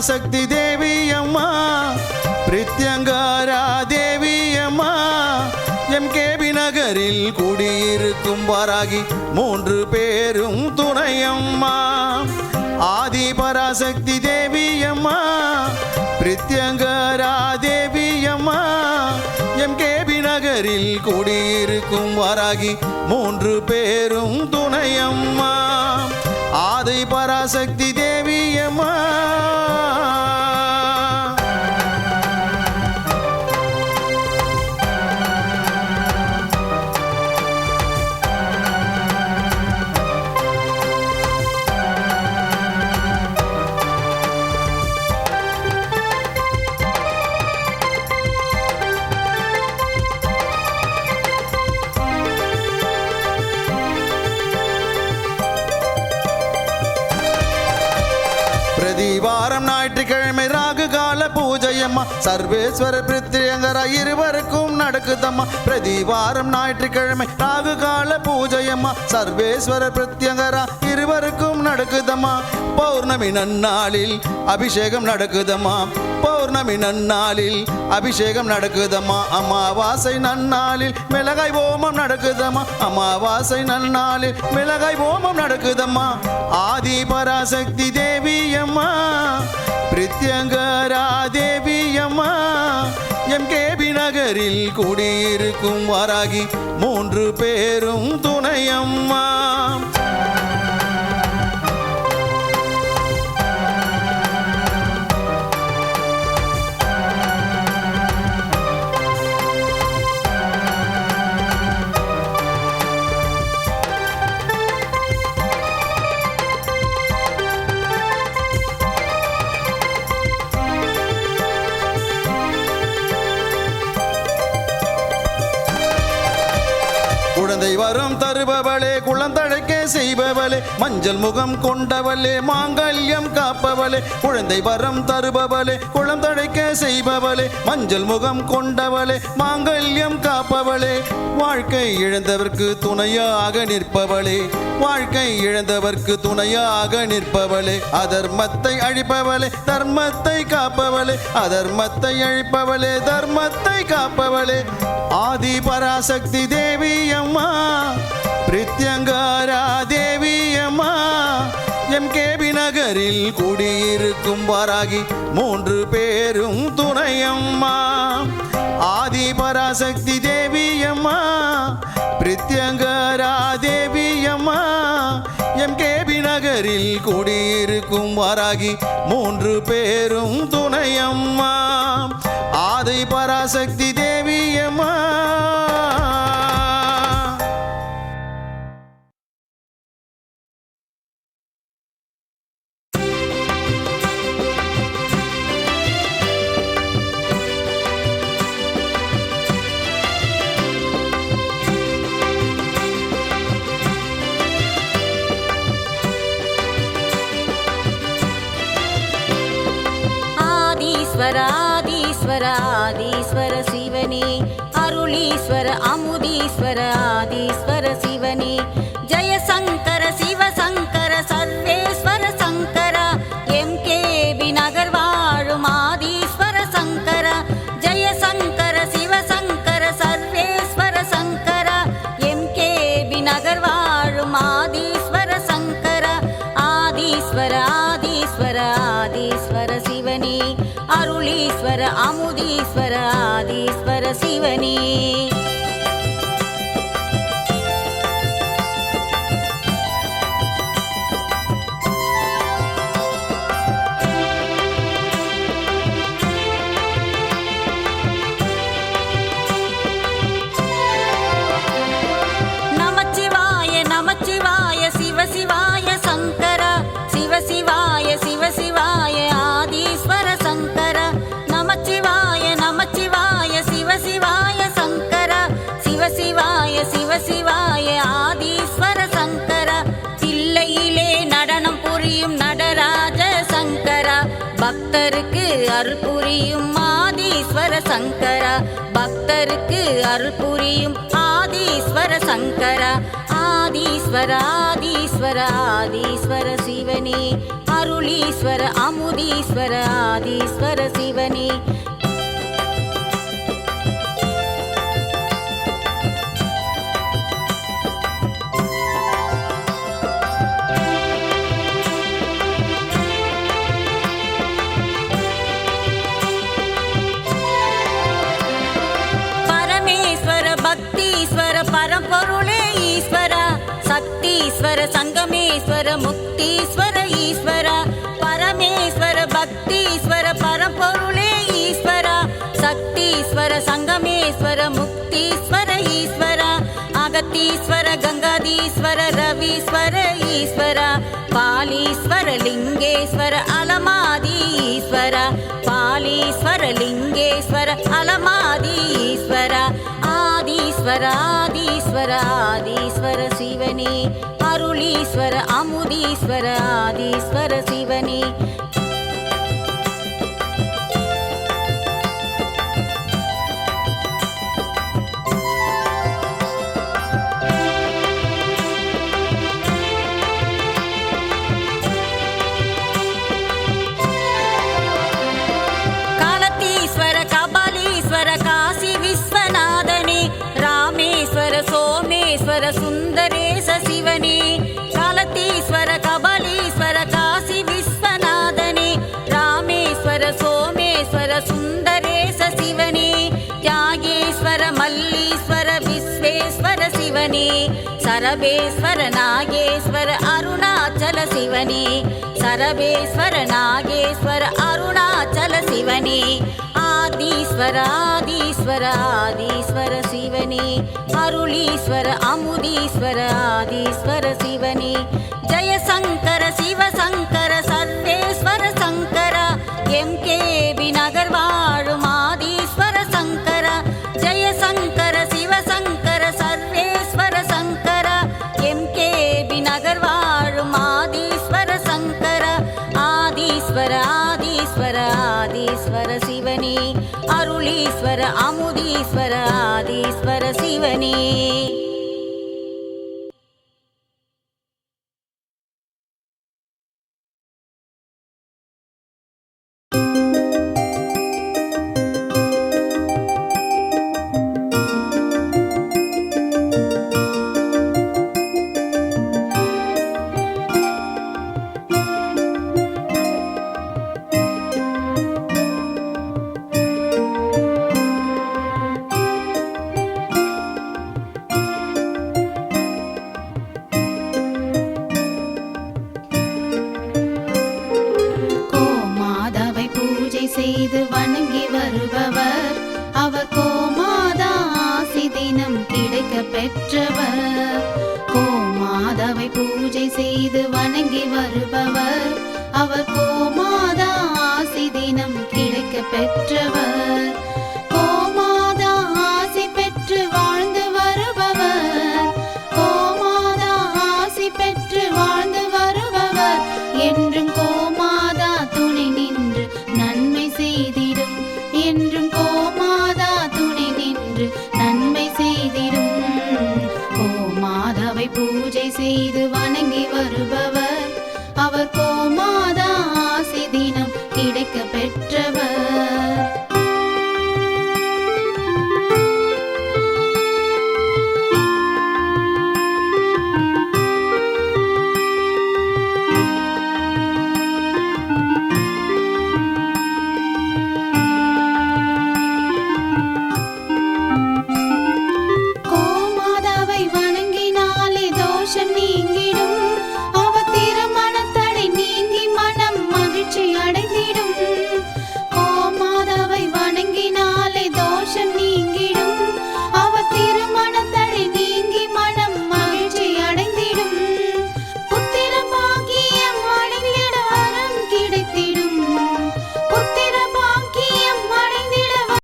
பராசக்தி தேவி அம்மா பிரித்யங்காரா தேவி அம்மா எம்கேபி நகரில் குடியிருக்கும் வாராகி 3 பேரும் துணையம்மா ஆதி பராசக்தி தேவி அம்மா பிரித்யங்காரா தேவி அம்மா எம்கேபி நகரில் குடியிருக்கும் வாராகி 3 பேரும் துணையம்மா ஆதி பராசக்தி தேவி அம்மா வாரம் ஞாயிற்றுக்கிழமை ராகு கால பூஜையம்மா சர்வேஸ்வர பிரித்யங்கரா இருவருக்கும் நடக்குதம்மா பிரதிவாரம் ஞாயிற்றுக்கிழமை ராகு கால பூஜையம்மா சர்வேஸ்வர பிரித்யங்கரா இருவருக்கும் நடக்குதம்மா பௌர்ணமி நன்னாளில் அபிஷேகம் நடக்குதம்மா பௌர்ணமி நன்னாளில் அபிஷேகம் நடக்குதம்மா அமாவாசை நன்னாளில் மிளகாய் ஓமம் நடக்குதம்மா அமாவாசை நன்னாளில் மிளகாய் ஓமம் நடக்குதம்மா ஆதி பராசக்தி தேவி அம்மா பிரித்யங்கரா தேவி அம்மா எம்கேபி நகரில் குடியிருக்கும் வாராகி 3 பேரும் துணையம்மா குழந்தை வரம் தருபவளே குழந்தழைக்க செய்பவளே மஞ்சள் முகம் கொண்டவளே மாங்கல்யம் காப்பவளே குழந்தை வரம் தருபவளே குழந்தழைக்க செய்பவளே மஞ்சள் முகம் கொண்டவளே மாங்கல்யம் காப்பவளே வாழ்க்கை இழந்தவர்க்கு துணையாக நிற்பவளே வாழ்க்கை இழந்தவர்க்கு துணையாக நிற்பவளே அதர்மத்தை அழிப்பவளே தர்மத்தை காப்பவளே அதர்மத்தை அழிப்பவளே தர்மத்தை காப்பவளே ஆதி பராசக்தி தேவி அம்மா பிரித்யங்காரா தேவி அம்மா எம்கேபி நகரில் குடியிருக்கும் வாராகி 3 பேரும் துணையம்மா ஆதி பராசக்தி தேவி அம்மா பிரித்யங்காரா தேவி அம்மா எம்கேபி நகரில் குடியிருக்கும் வாராகி 3 பேரும் துணையம்மா ஆதி பராசக்தி தேவி அம்மா ஆதீஸ்வர ஆதீஸ்வர சிவனே அருளீஸ்வர அமுதீஸ்வர ஆதீஸ்வர சிவனே ஜெயசங்கர சிவசங்கர சர்வேஸ்வர சங்கர எம்கேபி நகர் வாழும் ஆதீஸ்வர சங்கர ஜெயசங்கர சிவசங்கர சர்வேஸ்வர சங்கர எம்கேபி நகர் வாழும் ஆதீஸ்வர சங்கர ஆதீஸ்வர ஆதீஸ்வர ஆதீஸ்வர சிவனே அருளீஸ்வர அமுதீஸ்வர ஆதீஸ்வர சிவனே நமச்சிவாய நமச்சிவாய சிவசிவாய சங்கர சிவசிவாய சிவசிவாய ஆதீஸ்வர சங்கர நமச்சிவாய நமச்சிவாய சிவசிவாய சங்கர சிவசிவாய சிவசிவாய ஆதீஸ்வர சங்கர தில்லையிலே நடனம் புரியும் நடராஜ சங்கர பக்தருக்கு அருள் புரியும் ஆதீஸ்வர சங்கர பக்தருக்கு அருள் புரியும் ஆதீஸ்வர சங்கர ஆதீஸ்வர ஆதீஸ்வர ஆதீஸ்வர சிவனே அருளீஸ்வர அமுதீஸ்வர ஆதீஸ்வர சிவனே. பக்தீஸ்வர பரம்பொருளே ஈஸ்வரா, சக்தீஸ்வர சங்கமேஸ்வர முக்தீஸ்வர ஈஸ்வரா. பரமேஸ்வர பக்தீஸ்வர பரம்பொருளே ஈஸ்வரா, சக்தீஸ்வர சங்கமேஸ்வர முக்தீஸ்வர ஈஸ்வரா. அகத்தீஸ்வர கங்காதீஸ்வர ரவீஸ்வர ஈஸ்வரா, பாலீஸ்வர லிங்கேஸ்வர அலமாதி ஈஸ்வரா. பாலீஸ்வர லிங்கேஸ்வர அலமாதி ஈஸ்வரா. ஆதீஸ்வர ஆதீஸ்வர ஆதீஸ்வர சிவனே. அருளீஸ்வர அமுதீஸ்வர ஆதீஸ்வர சிவனே. காலத்தீஸ்வர கபாலீஸ்வர காசி விஸ்வநாதனே. ராமேஸ்வர சோமேஸ்வர சுந்தரேச சிவனே. காலத்தீஸ்வர கபாலீஸ்வர காசி விஸ்வநாதனே. ராமேஸ்வர சோமேஸ்வர சுந்தரேச சிவனே. தியாகேஸ்வர மல்லீஸ்வர விஸ்வேஸ்வர சிவனே. சரபேஸ்வர நாகேஸ்வர அருணாச்சல சிவனே. சரபேஸ்வர நாகேஸ்வர அருணாச்சல சிவனே. ஆதீஸ்வர ஆதீஸ்வர ஆதீஸ்வர சிவனே. அருளீஸ்வர அமுதீஸ்வர ஆதீஸ்வர சிவனே. ஜெயசங்கர சிவசங்கர சர்வேஸ்வர சங்கர, எம்கேபி நகர் வாழும் ஆதீஸ்வர சங்கர. ஜெயசங்கர சிவசங்கர சர்வேஸ்வர சங்கர, எம்கேபி நகர் வாழும் ஆதீஸ்வர சங்கர. ஆதீஸ்வர ஆதீஸ்வர ஆதீஸ்வர சிவனே. அருளீஸ்வர அமுதீஸ்வர ஆதீஸ்வர சிவனே. செய்து வணங்கி வருபவர் அவர் கோமாதா ஆசி தினம் கிடைக்க பெற்றவர். கோமாதாவை பூஜை செய்து வணங்கி வருபவர் அவர் கோமாதா ஆசி தினம் கிடைக்க பெற்றவர். கோமாதா ஆசி பெற்று வாழ்ந்து வருபவர், கோமாதா ஆசி பெற்று வாழ்ந்து வருபவர். என்றும் கோமாதா துணை நின்று நன்மை செய்திடும், என்றும் கோமாதா துணை நின்று நன்மை செய்திடும். கோமாதாவை பூஜை செய்து வணங்கி வருபவர் அவர் கோமா